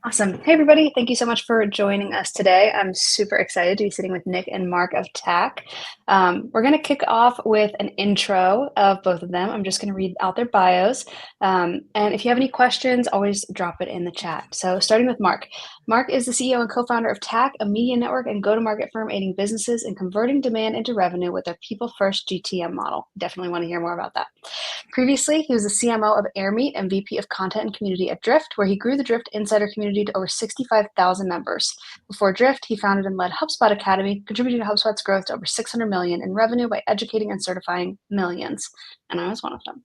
Awesome. Hey, everybody. Thank you so much for joining us today. I'm super excited to be sitting with Nick and Mark of TACK. We're going to kick off with an intro of both of them. I'm just going to read out their bios. And if you have any questions, always drop it in the chat. So starting with Mark. Mark is the CEO and co-founder of TACK, a media network and go-to-market firm aiding businesses in converting demand into revenue with their people-first GTM model. Definitely want to hear more about that. Previously, he was the CMO of AirMeet and VP of Content and Community at Drift, where he grew the Drift Insider community to over 65,000 members. Before Drift, he founded and led HubSpot Academy, contributing to HubSpot's growth to over $600 million in revenue by educating and certifying millions. And I was one of them.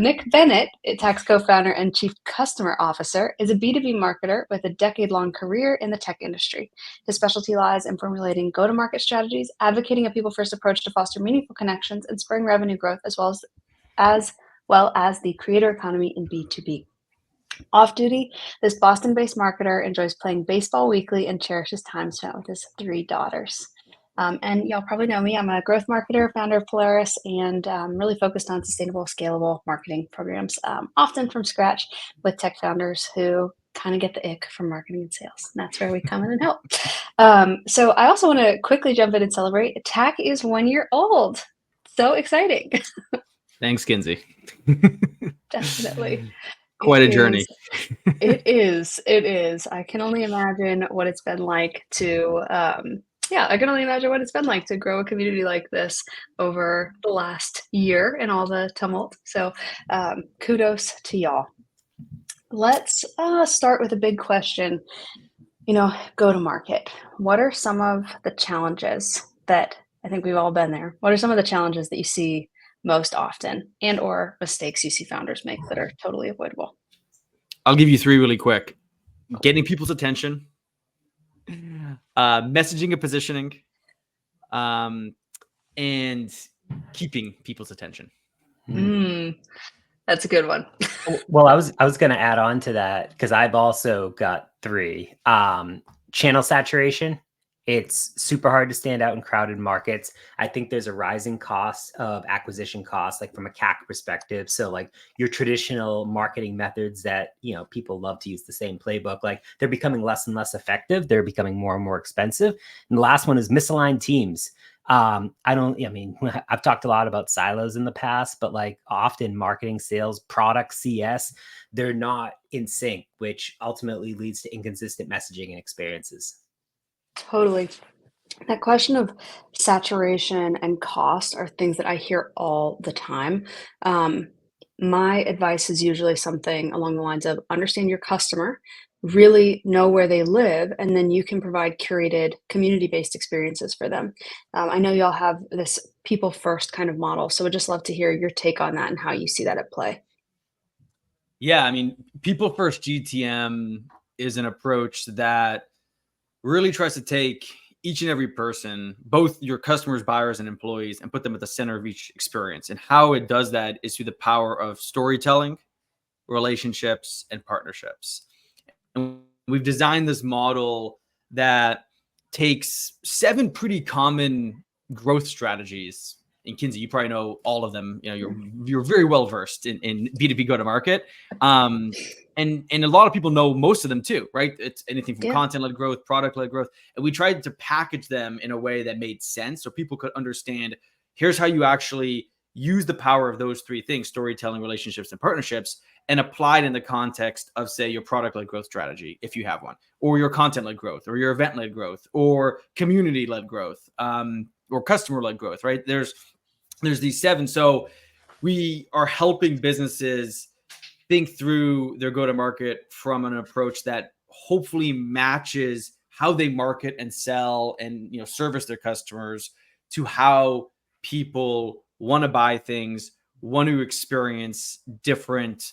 Nick Bennett, TACK's co-founder and chief customer officer, is a B2B marketer with a decade-long career in the tech industry. His specialty lies in formulating go-to-market strategies, advocating a people-first approach to foster meaningful connections, and spurring revenue growth, as well as the creator economy in B2B. Off-duty, this Boston-based marketer enjoys playing baseball weekly and cherishes time spent with his 3 daughters. And y'all probably know me. I'm a growth marketer, founder of Polaris, and really focused on sustainable, scalable marketing programs, often from scratch with tech founders who kind of get the ick from marketing and sales. And that's where we come in and help. So I also want to quickly jump in and celebrate. TACK is 1 year old. So exciting. Thanks, Kinsey. Definitely. Quite a journey. It is. I can only imagine what it's been like to, I can only imagine what it's been like to grow a community like this over the last year and all the tumult. So kudos to y'all. Let's start with a big question. Go to market. What are some of the challenges that I think we've all been there? What are some of the challenges that you see most often and or mistakes you see founders make that are totally avoidable? I'll give you 3 really quick. Getting people's attention, messaging and positioning, and keeping people's attention. That's a good one. Well, I was going to add on to that because I've also got 3. Channel saturation. It's super hard to stand out in crowded markets. I think there's a rising cost of acquisition costs, like from a CAC perspective. So like your traditional marketing methods that, people love to use the same playbook, like they're becoming less and less effective. They're becoming more and more expensive. And the last one is misaligned teams. I've talked a lot about silos in the past, but like often marketing, sales, product, CS, they're not in sync, which ultimately leads to inconsistent messaging and experiences. Totally. That question of saturation and cost are things that I hear all the time. My advice is usually something along the lines of understand your customer, really know where they live, and then you can provide curated community-based experiences for them. I know y'all have this people first kind of model, so I'd just love to hear your take on that and how you see that at play. Yeah, people first GTM is an approach that really tries to take each and every person, both your customers, buyers, and employees, and put them at the center of each experience. And how it does that is through the power of storytelling, relationships, and partnerships. And we've designed this model that takes 7 pretty common growth strategies. And Kinsey, you probably know all of them. You're very well versed in B2B go-to-market. And a lot of people know most of them too, right? It's anything from content-led growth, product-led growth. And we tried to package them in a way that made sense so people could understand, here's how you actually use the power of those 3 things, storytelling, relationships, and partnerships, and apply it in the context of, say, your product-led growth strategy, if you have one, or your content-led growth, or your event-led growth, or community-led growth, or customer-led growth, right? There's these 7. So we are helping businesses think through their go-to-market from an approach that hopefully matches how they market and sell and service their customers to how people want to buy things, want to experience different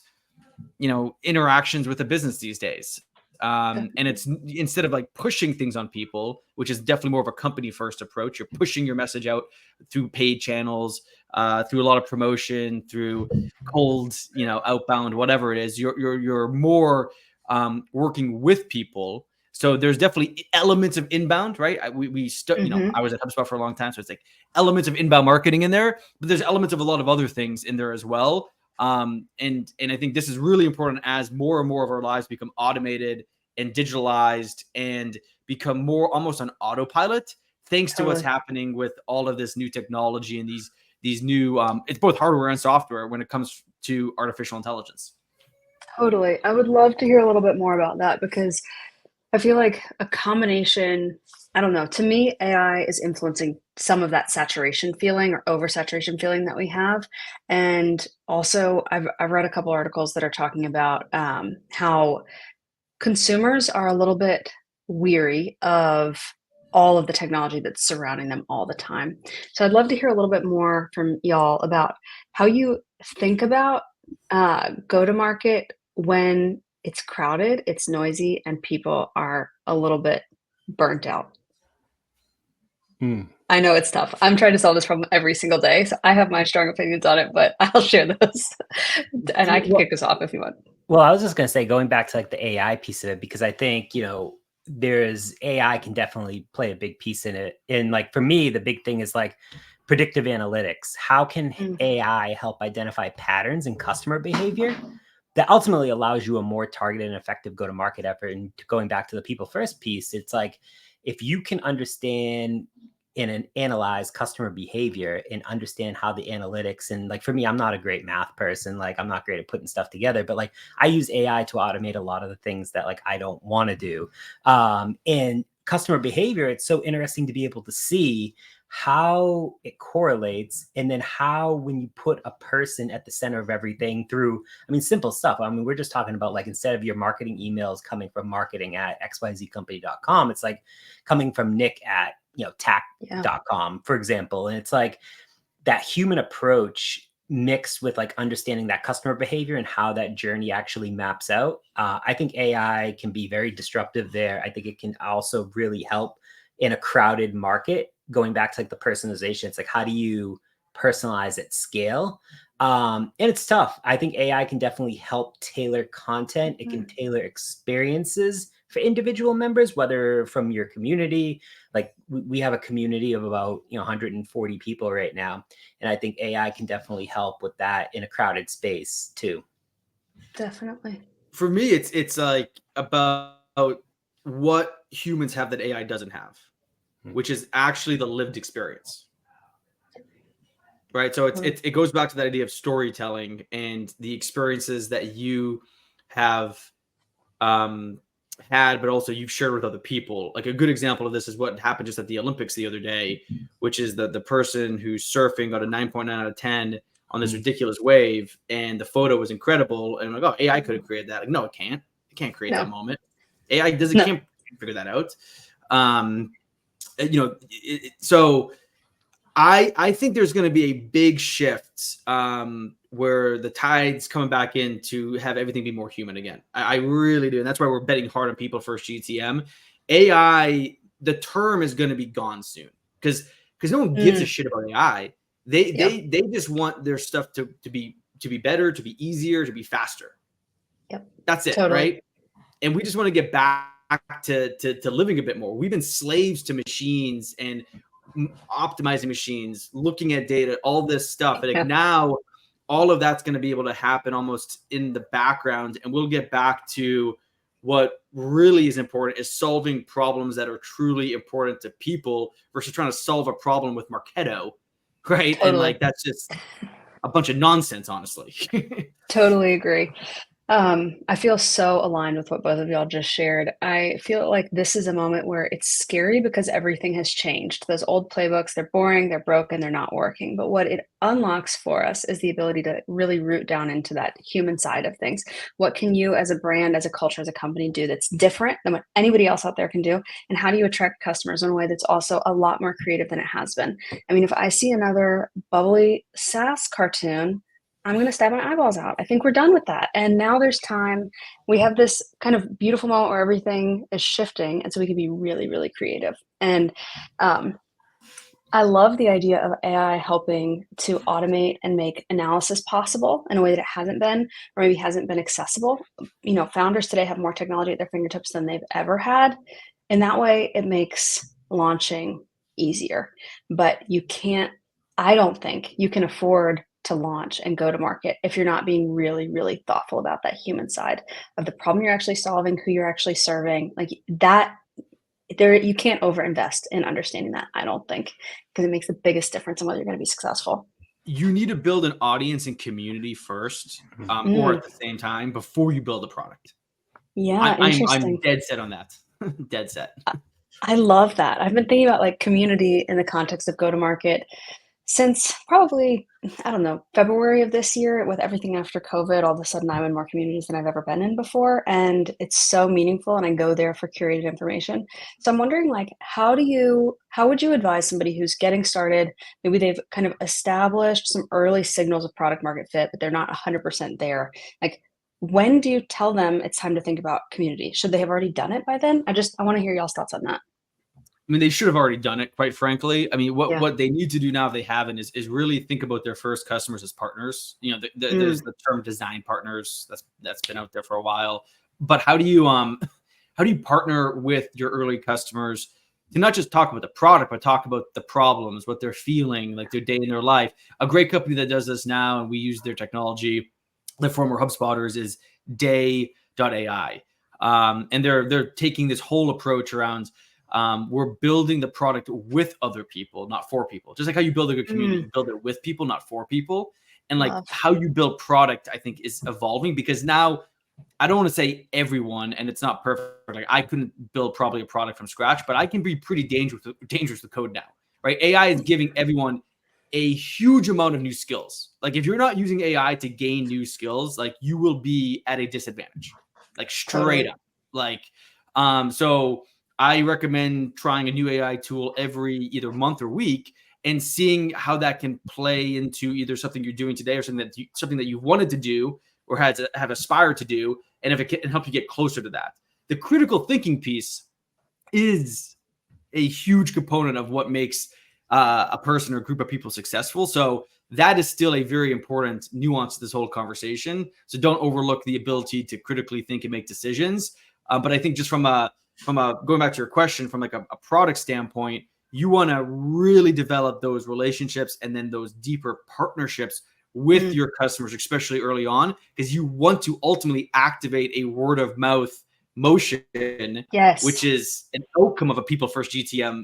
interactions with a business these days. And it's instead of like pushing things on people, which is definitely more of a company first approach, you're pushing your message out through paid channels, through a lot of promotion, through cold, outbound, whatever it is, you're more working with people. So there's definitely elements of inbound, right? I was at HubSpot for a long time. So it's like elements of inbound marketing in there, but there's elements of a lot of other things in there as well. And I think this is really important as more and more of our lives become automated and digitalized and become more almost on autopilot, thanks to what's happening with all of this new technology and these new it's both hardware and software when it comes to artificial intelligence. Totally. I would love to hear a little bit more about that, because I feel like a combination, I don't know, to me, AI is influencing some of that saturation feeling or oversaturation feeling that we have. And also, I've read a couple articles that are talking about how consumers are a little bit weary of all of the technology that's surrounding them all the time. So I'd love to hear a little bit more from y'all about how you think about go to market when it's crowded, it's noisy, and people are a little bit burnt out. I know it's tough. I'm trying to solve this problem every single day, so I have my strong opinions on it, but I'll share those. And I can kick us off if you want. Well, I was just going to say, going back to like the AI piece of it, because I think, there's AI can definitely play a big piece in it. And like, for me, the big thing is like predictive analytics. How can AI help identify patterns in customer behavior that ultimately allows you a more targeted and effective go-to-market effort? And going back to the people first piece, it's like, if you can understand and analyze customer behavior and understand how the analytics, and like, for me, I'm not a great math person. Like, I'm not great at putting stuff together, but like, I use AI to automate a lot of the things that like I don't want to do. And customer behavior, it's so interesting to be able to see how it correlates, and then how, when you put a person at the center of everything through, simple stuff. We're just talking about like, instead of your marketing emails coming from marketing@xyzcompany.com, it's like coming from Nick at TACK.com, for example. And it's like that human approach mixed with like understanding that customer behavior and how that journey actually maps out. I think AI can be very disruptive there. I think it can also really help in a crowded market. Going back to like the personalization, it's like, how do you personalize at scale? And it's tough. I think AI can definitely help tailor content. It can tailor experiences for individual members, whether from your community. Like, we have a community of about 140 people right now, and I think AI can definitely help with that in a crowded space too. Definitely. For me, it's like about what humans have that AI doesn't have, which is actually the lived experience. Right. So it goes back to that idea of storytelling and the experiences that you have had, but also you've shared with other people. Like, a good example of this is what happened just at the Olympics the other day, which is the person who's surfing got a 9.9 out of 10 on this ridiculous wave, and the photo was incredible. And I'm like, oh, AI could have created that. Like, no, it can't. It can't create that moment. AI can't figure that out. So I think there's going to be a big shift where the tide's coming back in to have everything be more human again. I really do. And that's why we're betting hard on people first GTM. AI, the term is going to be gone soon, because no one gives a shit about AI. They just want their stuff to be better, to be easier, to be faster. Yep. That's it. Totally. Right. And we just want to get back to living a bit more. We've been slaves to machines and optimizing machines, looking at data, all this stuff. And like, now all of that's going to be able to happen almost in the background, and we'll get back to what really is important, is solving problems that are truly important to people versus trying to solve a problem with Marketo, right? Totally. And like, that's just a bunch of nonsense, honestly. Totally agree. I feel so aligned with what both of y'all just shared. I feel like this is a moment where it's scary because everything has changed. Those old playbooks, they're boring, they're broken, they're not working. But what it unlocks for us is the ability to really root down into that human side of things. What can you, as a brand, as a culture, as a company, do that's different than what anybody else out there can do? And how do you attract customers in a way that's also a lot more creative than it has been? I mean, if I see another bubbly sass cartoon, I'm going to stab my eyeballs out. I think we're done with that. And now there's time. We have this kind of beautiful moment where everything is shifting. And so we can be really, really creative. And I love the idea of AI helping to automate and make analysis possible in a way that it hasn't been, or maybe hasn't been accessible. Founders today have more technology at their fingertips than they've ever had. In that way, it makes launching easier. But I don't think you can afford to launch and go to market if you're not being really, really thoughtful about that human side of the problem you're actually solving, who you're actually serving. Like that, there, you can't overinvest in understanding that, I don't think, because it makes the biggest difference in whether you're going to be successful. You need to build an audience and community first, or at the same time before you build a product. Yeah, interesting. I'm dead set on that. Dead set. I love that. I've been thinking about like community in the context of go-to-market since probably, I don't know, February of this year. With everything after COVID, all of a sudden I'm in more communities than I've ever been in before. And it's so meaningful, and I go there for curated information. So I'm wondering, like, how would you advise somebody who's getting started? Maybe they've kind of established some early signals of product market fit, but they're not 100% there. Like, when do you tell them it's time to think about community? Should they have already done it by then? I want to hear y'all's thoughts on that. I mean, they should have already done it, quite frankly. I mean, Yeah. what they need to do now, if they haven't, is really think about their first customers as partners. You know, there's the term design partners that's been out there for a while. But how do you partner with your early customers to not just talk about the product, but talk about the problems, what they're feeling, like their day in their life? A great company that does this now, and we use their technology, the former HubSpotters, is Day.ai, and they're taking this whole approach around. We're building the product with other people, not for people. Just like how you build a good community, you build it with people, not for people. And like how you build product, I think, is evolving, because now I don't want to say everyone, and it's not perfect. Like I couldn't build probably a product from scratch, but I can be pretty dangerous with code now, right? AI is giving everyone a huge amount of new skills. Like if you're not using AI to gain new skills, like you will be at a disadvantage, like straight up. Like, so I recommend trying a new AI tool every either month or week and seeing how that can play into either something you're doing today or something that you wanted to do or have aspired to do, and if it can help you get closer to that. The critical thinking piece is a huge component of what makes a person or group of people successful. So that is still a very important nuance to this whole conversation. So don't overlook the ability to critically think and make decisions. But I think just from a going back to your question, from like a product standpoint, you want to really develop those relationships and then those deeper partnerships with your customers, especially early on, because you want to ultimately activate a word of mouth motion, which is an outcome of a people first GTM,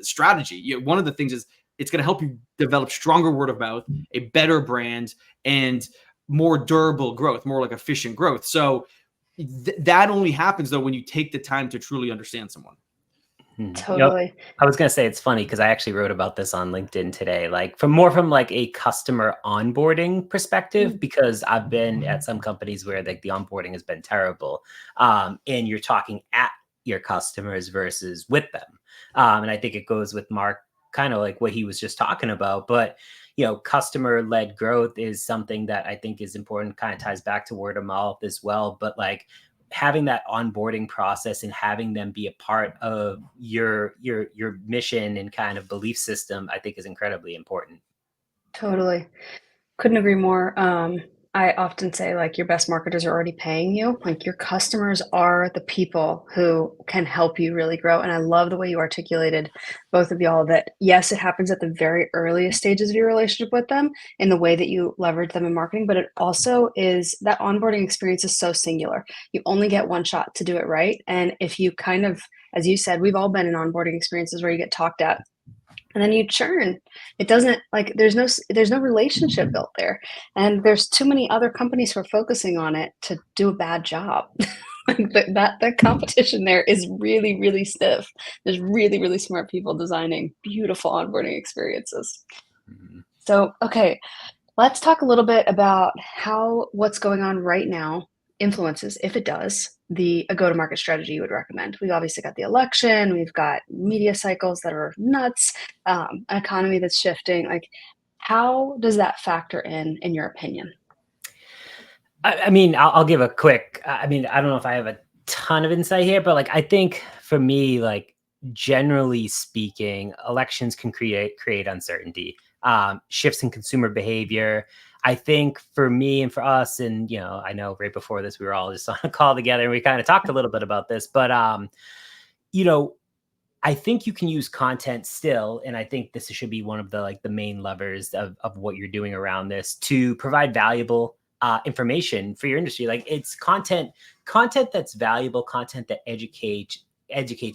strategy. One of the things is it's going to help you develop stronger word of mouth, a better brand, and more durable growth, more like efficient growth. So that only happens though when you take the time to truly understand someone. Totally. Yep. I was going to say it's funny because I actually wrote about this on LinkedIn today, like from like a customer onboarding perspective, because I've been at some companies where like the onboarding has been terrible, and you're talking at your customers versus with them. And I think it goes with Mark, kind of like what he was just talking about, but customer-led growth is something that I think is important, kind of ties back to word of mouth as well. But like having that onboarding process and having them be a part of your mission and kind of belief system, I think is incredibly important. Totally. Couldn't agree more. I often say, like, your best marketers are already paying you. Like, your customers are the people who can help you really grow. And I love the way you articulated, both of y'all, that yes, it happens at the very earliest stages of your relationship with them in the way that you leverage them in marketing, but it also is that onboarding experience is so singular. You only get one shot to do it right. And if you kind of, as you said, we've all been in onboarding experiences where you get talked at and then you churn. It doesn't, like, there's no relationship built there, and there's too many other companies who are focusing on it to do a bad job. that competition there is really, really stiff. There's really, really smart people designing beautiful onboarding experiences. So, okay, let's talk a little bit about how what's going on right now influences, if it does, a go-to-market strategy you would recommend. We've obviously got the election, we've got media cycles that are nuts, an economy that's shifting. Like, how does that factor in your opinion? I mean, I'll give a quick, I mean, I don't know if I have a ton of insight here, but like, I think for me, like, generally speaking, elections can create uncertainty, shifts in consumer behavior. I think for me and for us, and, I know right before this, we were all just on a call together and we kind of talked a little bit about this, but, I think you can use content still, and I think this should be one of the main levers of what you're doing around this to provide valuable information for your industry. Like it's content that's valuable, content that educates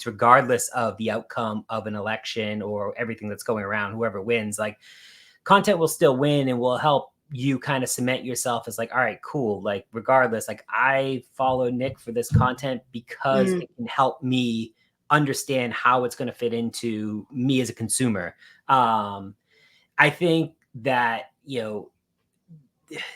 regardless of the outcome of an election or everything that's going around, whoever wins. Like content will still win and will help you kind of cement yourself as like, all right, cool. Like regardless, like I follow Nick for this content because it can help me understand how it's going to fit into me as a consumer. I think that,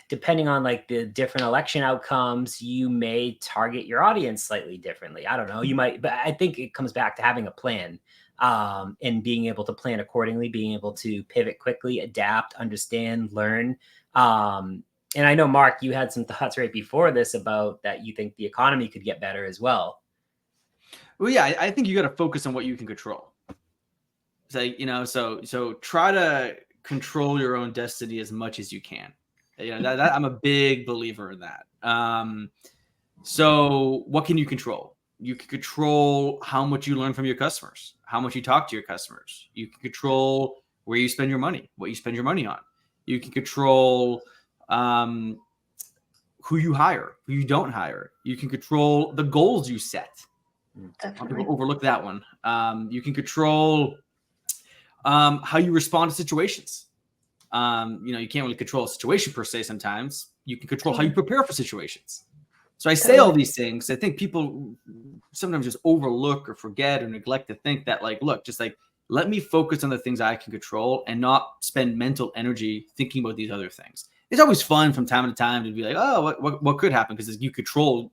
depending on like the different election outcomes, you may target your audience slightly differently. I don't know. You might, but I think it comes back to having a plan, and being able to plan accordingly, being able to pivot quickly, adapt, understand, learn. And I know, Mark, you had some thoughts right before this about that you think the economy could get better as well. Well, yeah, I think you got to focus on what you can control. So try to control your own destiny as much as you can. That I'm a big believer in that. So what can you control? You can control how much you learn from your customers, how much you talk to your customers. You can control where you spend your money, what you spend your money on. You can control who you hire, who you don't hire. You can control the goals you set. People overlook that one. You can control how you respond to situations. You can't really control a situation per se. Sometimes you can control how you prepare for situations. So I say all these things. I think people sometimes just overlook or forget or neglect to think that, like, look, just like, let me focus on the things I can control and not spend mental energy thinking about these other things. It's always fun from time to time to be like, oh, what could happen? Because you control,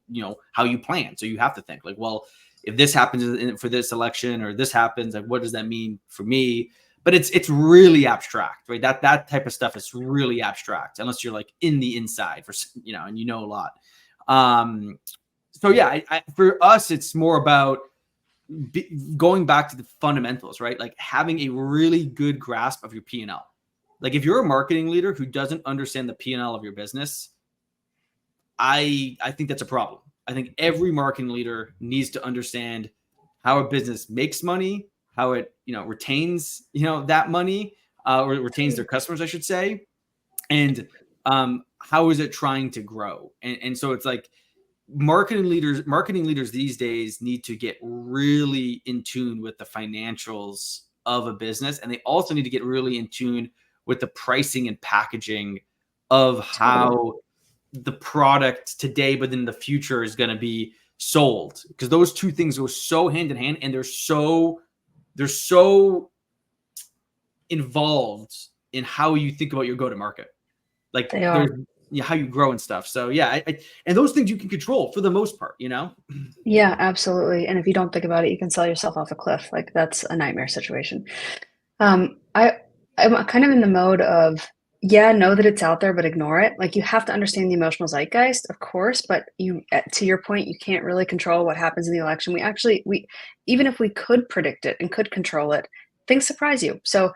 how you plan. So you have to think like, well, if this happens for this election or this happens, like, what does that mean for me? But it's really abstract, right? That type of stuff is really abstract unless you're like in the inside and a lot. So yeah, for us, it's more about going back to the fundamentals, right? Like having a really good grasp of your P&L. Like if you're a marketing leader who doesn't understand the P&L of your business, I think that's a problem. I think every marketing leader needs to understand how a business makes money, how it, retains, that money, or retains their customers, I should say. And how is it trying to grow? And so it's like marketing leaders these days need to get really in tune with the financials of a business. And they also need to get really in tune with the pricing and packaging of how the product today, but in the future is going to be sold. Because those two things go so hand in hand, and they're so involved in how you think about your go-to-market. Like there's how you grow and stuff. So yeah, and those things you can control for the most part, Yeah, absolutely. And if you don't think about it, you can sell yourself off a cliff. Like that's a nightmare situation. I'm kind of in the mode of, know that it's out there, but ignore it. Like you have to understand the emotional zeitgeist, of course, but to your point, you can't really control what happens in the election. We even if we could predict it and could control it, things surprise you. So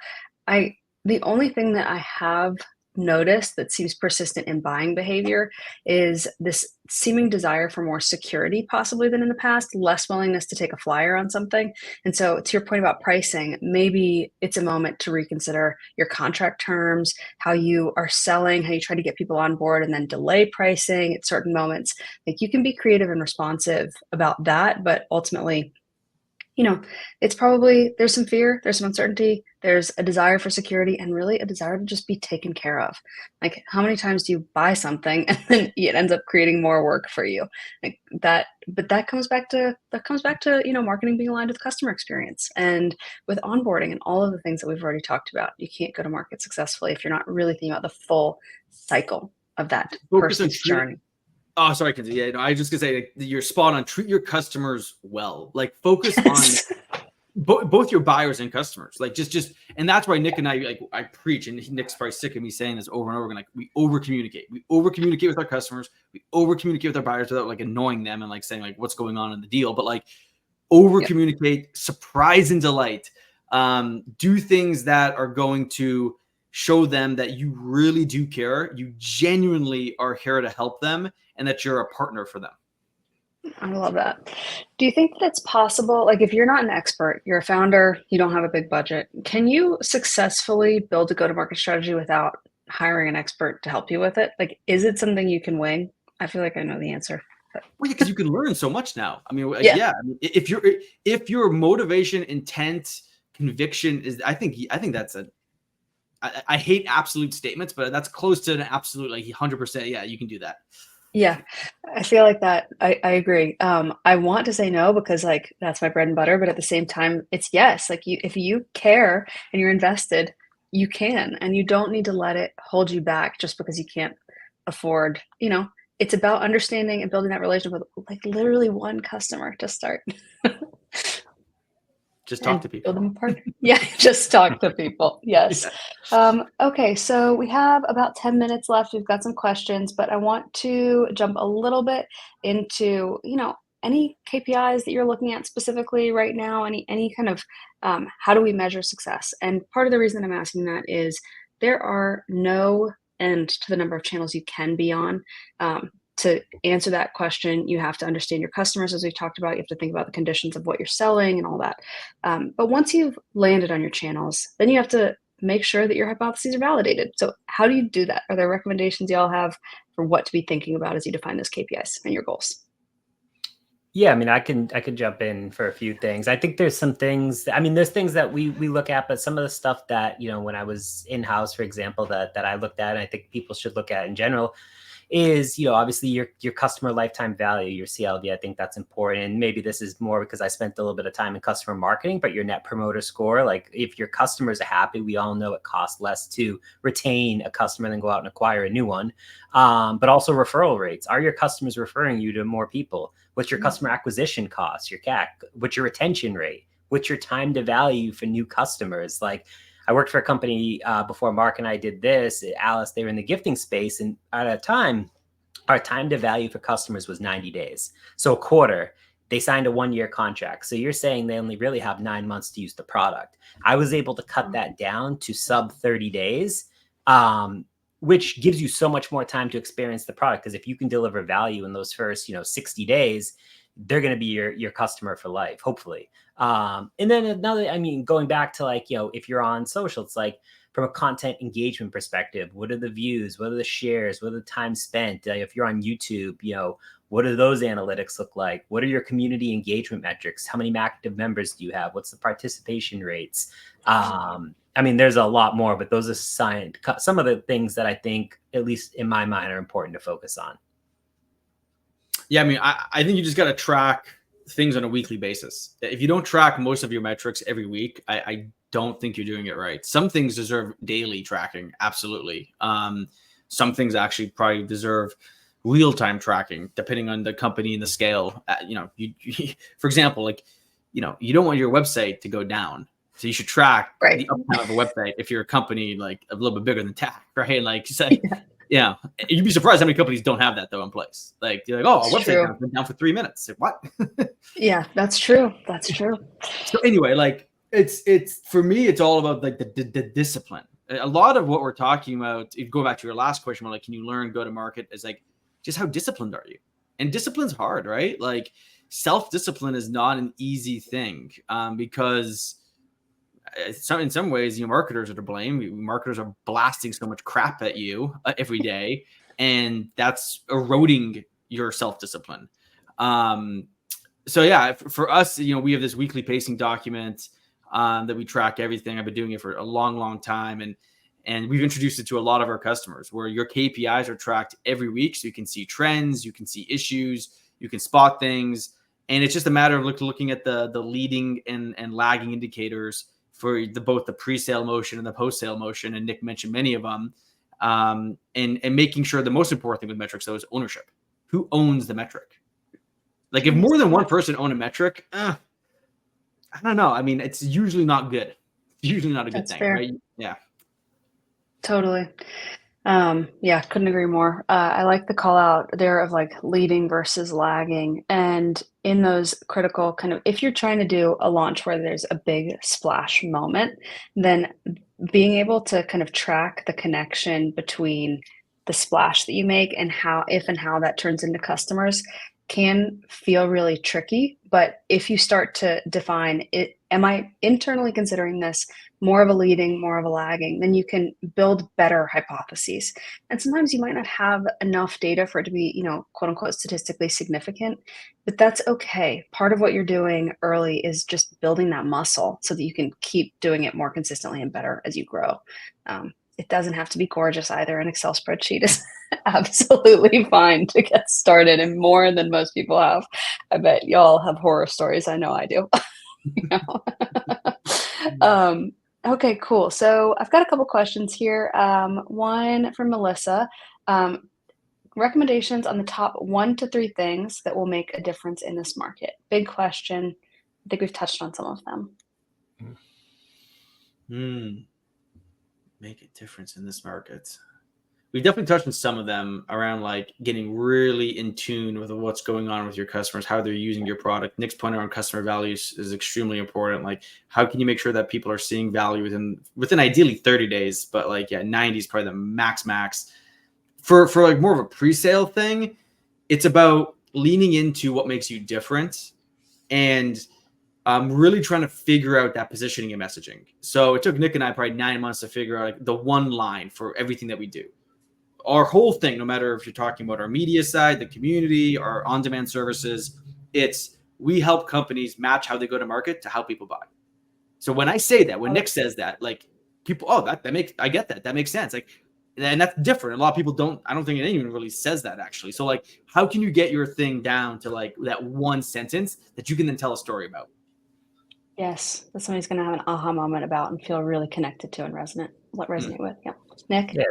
the only thing that I have noticed that seems persistent in buying behavior is this seeming desire for more security possibly than in the past, less willingness to take a flyer on something. And so to your point about pricing, maybe it's a moment to reconsider your contract terms, how you are selling, how you try to get people on board and then delay pricing at certain moments. Like you can be creative and responsive about that, but ultimately, it's probably, there's some fear, there's some uncertainty, there's a desire for security, and really a desire to just be taken care of. Like how many times do you buy something and then it ends up creating more work for you? Like that, but that comes back to, marketing being aligned with customer experience and with onboarding and all of the things that we've already talked about. You can't go to market successfully if you're not really thinking about the full cycle of that person's journey. Oh, sorry, Kinsey. Yeah, I was just gonna say, like, you're spot on. Treat your customers well. Like focus on both your buyers and customers. Like just, and that's why Nick and I preach, and Nick's probably sick of me saying this over and over again. Like we over communicate. We over communicate with our customers. We over communicate with our buyers without like annoying them and like saying like what's going on in the deal. But like over communicate, surprise and delight. Do things that are going to show them that you really do care. You genuinely are here to help them, and that you're a partner for them. I love that. Do you think that it's possible, like if you're not an expert, you're a founder, you don't have a big budget, can you successfully build a go-to-market strategy without hiring an expert to help you with it? Like, is it something you can wing? I feel like I know the answer. But Well, yeah, because you can learn so much now. I mean, like, yeah, yeah, I mean, if your motivation, intent, conviction is, I think that's I hate absolute statements, but that's close to an absolute, like 100%. Yeah, you can do that. yeah, I feel like that. I agree. I want to say no because like that's my bread and butter, but at the same time, it's yes. Like you, if you care and you're invested, you can, and you don't need to let it hold you back just because you can't afford. It's about understanding and building that relationship with like literally one customer to start. Just talk And to build people. them apart. Yeah, just talk to people. Yes. Yeah. Okay, so we have about 10 minutes left. We've got some questions, but I want to jump a little bit into, any KPIs that you're looking at specifically right now, any kind of how do we measure success? And part of the reason that I'm asking that is there are no end to the number of channels you can be on. To answer that question, you have to understand your customers, as we've talked about. You have to think about the conditions of what you're selling and all that. But once you've landed on your channels, then you have to make sure that your hypotheses are validated. So how do you do that? Are there recommendations y'all have for what to be thinking about as you define those KPIs and your goals? Yeah, I mean, I can jump in for a few things. I think there's some things. I mean, there's things that we look at, but some of the stuff that when I was in house, for example, that I looked at, and I think people should look at in general, is obviously your customer lifetime value, your CLV. I think that's important. And maybe this is more because I spent a little bit of time in customer marketing, but your net promoter score, like if your customers are happy, we all know it costs less to retain a customer than go out and acquire a new one. But also referral rates. Are your customers referring you to more people? What's your customer acquisition cost, your CAC? What's your retention rate? What's your time to value for new customers? Like, I worked for a company before Mark and I did this. Alice, they were in the gifting space. And at a time, our time to value for customers was 90 days. So a quarter, they signed a 1-year contract. So you're saying they only really have 9 months to use the product. I was able to cut that down to sub 30 days, which gives you so much more time to experience the product. Because if you can deliver value in those first, 60 days, they're going to be your customer for life, hopefully. And then another, I mean, going back to like, if you're on social, it's like from a content engagement perspective, what are the views? What are the shares? What are the time spent? If you're on YouTube, what do those analytics look like? What are your community engagement metrics? How many active members do you have? What's the participation rates? I mean, there's a lot more, but those are some of the things that I think, at least in my mind, are important to focus on. Yeah, I mean, I think you just got to track things on a weekly basis. If you don't track most of your metrics every week, I don't think you're doing it right. Some things deserve daily tracking, absolutely. Some things actually probably deserve real-time tracking, depending on the company and the scale. For example, like, you don't want your website to go down, so you should track the uptime of a website if you're a company like a little bit bigger than TACK, right? Like you said, yeah, you'd be surprised how many companies don't have that though in place. Like you're like, oh, our website has been down for 3 minutes. Like, what? Yeah, that's true. That's true. So anyway, like it's for me, it's all about like the discipline. A lot of what we're talking about, if you go back to your last question, like, can you learn go to market? Is like, just how disciplined are you? And discipline's hard, right? Like self-discipline is not an easy thing because in some ways, marketers are to blame. Marketers are blasting so much crap at you every day, and that's eroding your self-discipline. So yeah, for us, we have this weekly pacing document that we track everything. I've been doing it for a long, long time, and we've introduced it to a lot of our customers where your KPIs are tracked every week, so you can see trends, you can see issues, you can spot things, and it's just a matter of looking at the leading and lagging indicators for both the pre-sale motion and the post-sale motion. And Nick mentioned many of them, and making sure the most important thing with metrics though is ownership. Who owns the metric? Like if more than one person own a metric, I don't know. I mean, it's usually not good. It's usually not a good thing, right? Yeah. Totally. Yeah, couldn't agree more. I like the call out there of like leading versus lagging. And in those critical kind of, if you're trying to do a launch where there's a big splash moment, then being able to kind of track the connection between the splash that you make and how that turns into customers can feel really tricky. But if you start to define it, am I internally considering this more of a leading, more of a lagging, then you can build better hypotheses. And sometimes you might not have enough data for it to be, quote unquote, statistically significant, but that's okay. Part of what you're doing early is just building that muscle so that you can keep doing it more consistently and better as you grow. It doesn't have to be gorgeous either. An Excel spreadsheet is absolutely fine to get started, and more than most people have. I bet y'all have horror stories. I know I do. Okay, cool. So I've got a couple questions here. One from Melissa. Recommendations on the top 1 to 3 things that will make a difference in this market. Big question. I think we've touched on some of them. Make a difference in this market. We've definitely touched on some of them around like getting really in tune with what's going on with your customers, how they're using your product. Nick's point around customer values is extremely important. Like, how can you make sure that people are seeing value within ideally 30 days, but 90 is probably the max. For like more of a pre-sale thing, it's about leaning into what makes you different and really trying to figure out that positioning and messaging. So it took Nick and I probably 9 months to figure out the one line for everything that we do. Our whole thing, no matter if you're talking about our media side, the community, our on-demand services, we help companies match how they go to market to how people buy. So when I say that, when Nick says that, people, I get that. That makes sense. And that's different. A lot of people I don't think anyone really says that actually. So how can you get your thing down to that one sentence that you can then tell a story about? Yes, that somebody's going to have an aha moment about and feel really connected to and resonate with. Yeah, Nick. Yeah,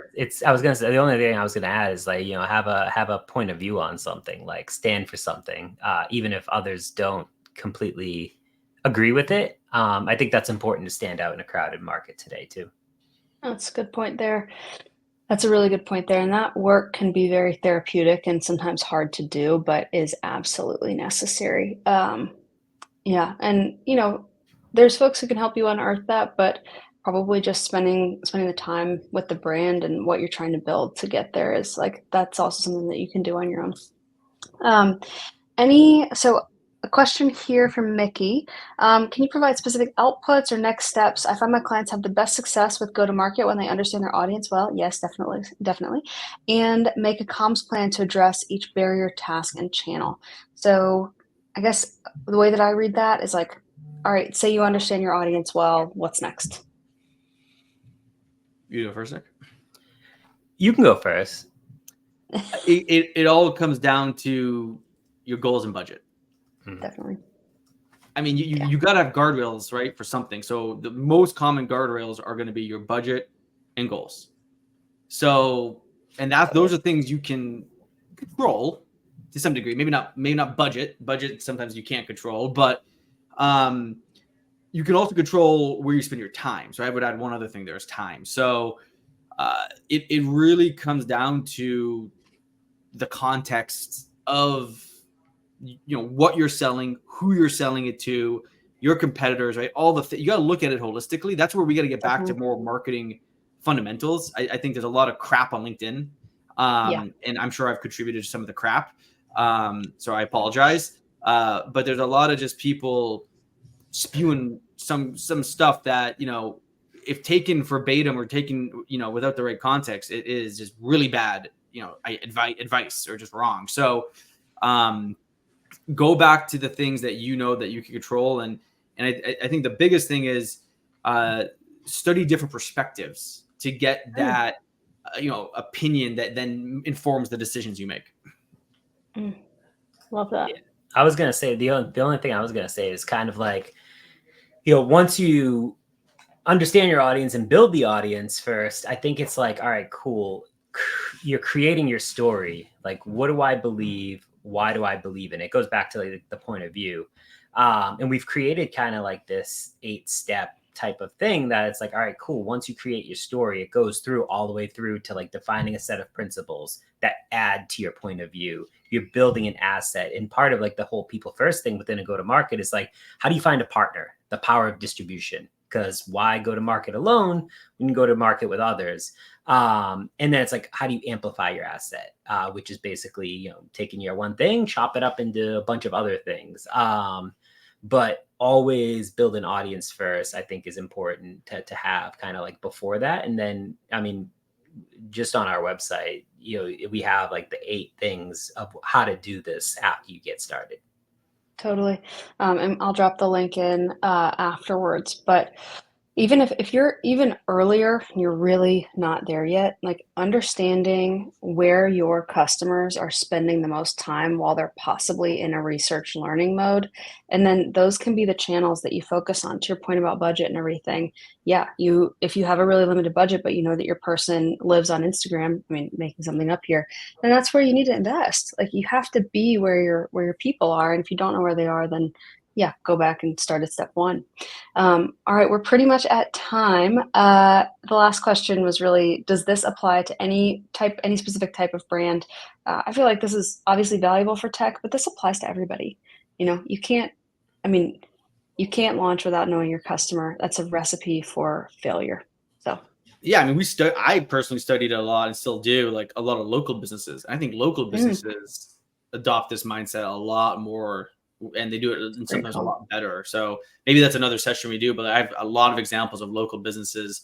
I was gonna say the only thing I was gonna add is have a point of view on something, stand for something, even if others don't completely agree with it. I think that's important to stand out in a crowded market today too. That's a good point there. That's a really good point there. And that work can be very therapeutic and sometimes hard to do, but is absolutely necessary. Yeah, and there's folks who can help you unearth that, but probably just spending the time with the brand and what you're trying to build to get there is that's also something that you can do on your own. So a question here from Mickey. Can you provide specific outputs or next steps? I find my clients have the best success with go-to-market when they understand their audience well. Yes, definitely. And make a comms plan to address each barrier, task, and channel. So I guess the way that I read that is all right, say you understand your audience well, what's next? You go first, Nick? You can go first. It all comes down to your goals and budget. Definitely. I mean, you got to have guardrails, right, for something. So the most common guardrails are going to be your budget and goals. So, and those are things you can control to some degree. Maybe not budget. Budget sometimes you can't control, but you can also control where you spend your time. So I would add one other thing there is time. So it really comes down to the context of what you're selling, who you're selling it to, your competitors, right? You got to look at it holistically. That's where we got to get back to more marketing fundamentals. I think there's a lot of crap on LinkedIn, and I'm sure I've contributed to some of the crap. So I apologize. But there's a lot of just people spewing some stuff that if taken verbatim or taken without the right context, it is just really bad advice or just wrong. So go back to the things that that you can control, and I think the biggest thing is study different perspectives to get that opinion that then informs the decisions you make. Love that. Yeah. I was gonna say the only thing I was gonna say is kind of once you understand your audience and build the audience first, I think it's all right, cool. You're creating your story. What do I believe? Why do I believe in it? It goes back to the point of view. And we've created kind of this 8-step type of thing that it's all right, cool. Once you create your story, it goes through all the way through to defining a set of principles that add to your point of view. You're building an asset. And part of the whole people first thing within a go-to-market is how do you find a partner? The power of distribution. Because why go to market alone when you go to market with others? And then it's like, how do you amplify your asset? Which is basically, taking your one thing, chop it up into a bunch of other things. But always build an audience first, I think, is important to have kind of like before that. And then, I mean, just on our website, we have like the 8 things of how to do this after you get started. Totally. And I'll drop the link in afterwards. But even if you're even earlier and you're really not there yet, like understanding where your customers are spending the most time while they're possibly in a research learning mode. And then those can be the channels that you focus on. To your point about budget and everything. Yeah, if you have a really limited budget, but you know that your person lives on Instagram, I mean, making something up here, then that's where you need to invest. Like you have to be where your people are. And if you don't know where they are, then yeah, go back and start at step 1. All right, we're pretty much at time. The last question was really, does this apply to any specific type of brand? I feel like this is obviously valuable for tech, but this applies to everybody. You can't launch without knowing your customer. That's a recipe for failure. So. Yeah, I mean, I personally studied a lot and still do, like a lot of local businesses. I think local businesses adopt this mindset a lot more, and they do it and sometimes a lot better. So maybe that's another session we do, but I have a lot of examples of local businesses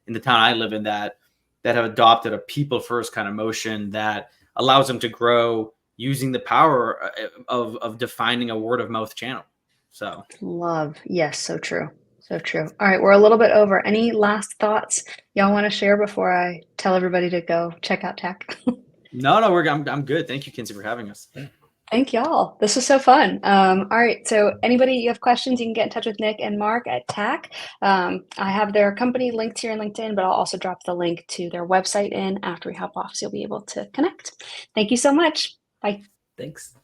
in the town I live in that have adopted a people first kind of motion that allows them to grow using the power of defining a word of mouth channel. So love. Yes. So true. So true. All right. We're a little bit over. Any last thoughts y'all want to share before I tell everybody to go check out TACK? No, I'm good. Thank you, Kinsey, for having us. Thank y'all. This was so fun. All right. So anybody you have questions, you can get in touch with Nick and Mark at TACK. I have their company linked here in LinkedIn, but I'll also drop the link to their website in after we hop off, so you'll be able to connect. Thank you so much. Bye. Thanks.